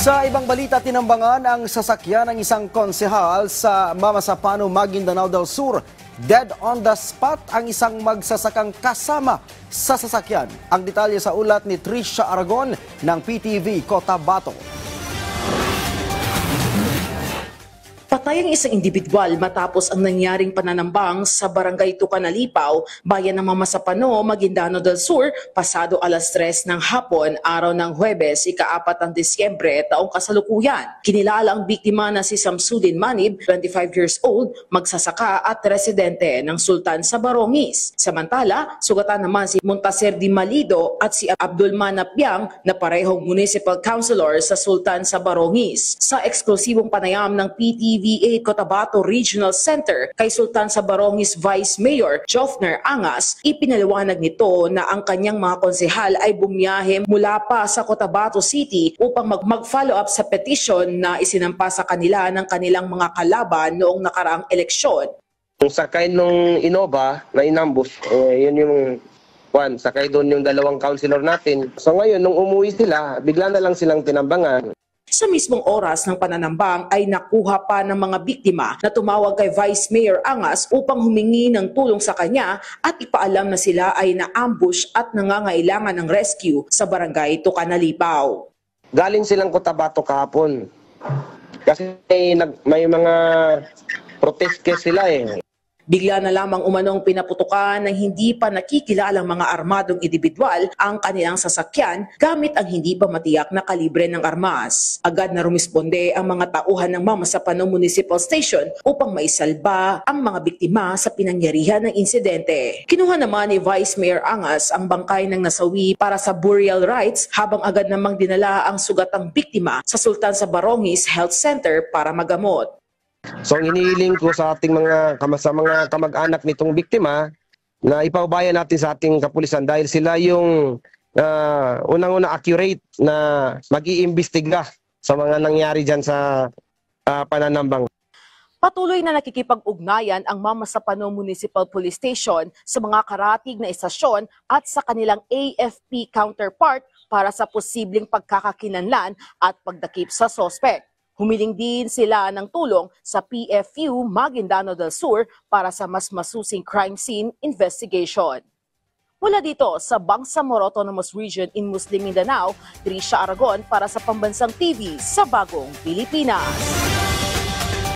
Sa ibang balita, tinambangan ang sasakyan ng isang konsehal sa Mamasapano, Maguindanao del Sur. Dead on the spot ang isang magsasakang kasama sa sasakyan. Ang detalye sa ulat ni Trisha Aragon ng PTV Cotabato. Patay ang isang individual matapos ang nangyaring pananambang sa Barangay Tucanalipaw, bayan ng Mamasapano, Maguindanao del Sur, pasado alas 3 ng hapon, araw ng Huwebes, ika-4 ng Disyembre, taong kasalukuyan. Kinilala ang biktima na si Samsudin Manib, 25 years old, magsasaka at residente ng Sultan sa Barongis. Samantala, sugatan naman si Montaser Di Malido at si Abdul Manapiang na parehong municipal councilor sa Sultan sa Barongis. Sa eksklusibong panayam ng PTV Cotabato Regional Center kay Sultan sa Barongis Vice Mayor Jofner Angas, ipinaliwanag nito na ang kanyang mga konsehal ay bumiyahe mula pa sa Cotabato City upang mag-follow up sa petition na isinampa sa kanila ng kanilang mga kalaban noong nakaraang eleksyon. Yung sakay nung Innova na inambush, yun yung sakay doon yung dalawang councilor natin. So ngayon, nung umuwi sila, bigla na lang silang tinambangan. Sa mismong oras ng pananambang ay nakuha pa ng mga biktima na tumawag kay Vice Mayor Angas upang humingi ng tulong sa kanya at ipaalam na sila ay na-ambush at nangangailangan ng rescue sa Barangay Tucanalipaw. Galing silang Cotabato kahapon. Kasi may mga protest case sila eh. Bigla na lamang umanong pinaputukan ng hindi pa nakikilalang mga armadong individual ang kanilang sasakyan gamit ang hindi pa matiyak na kalibre ng armas. Agad na rumisponde ang mga tauhan ng Mamasapano Municipal Station upang maisalba ang mga biktima sa pinangyarihan ng insidente. Kinuha naman ni Vice Mayor Angas ang bangkay ng nasawi para sa burial rites habang agad namang dinala ang sugatang biktima sa Sultan sa Barongis Health Center para magamot. So inihiling ko sa ating mga kamag-anak nitong biktima na ipaubayan natin sa ating kapulisan dahil sila yung unang-una accurate na mag-iimbestiga sa mga nangyari dyan sa pananambang. Patuloy na nakikipag-ugnayan ang Mamasapano Municipal Police Station sa mga karatig na istasyon at sa kanilang AFP counterpart para sa posibleng pagkakakinlanlan at pagdakip sa sospek. Humiling din sila ng tulong sa PFU Maguindanao del Sur para sa mas masusing crime scene investigation. Mula dito sa Bangsamoro Autonomous Region in Muslim Mindanao, Trisha Aragon para sa Pambansang TV sa Bagong Pilipinas.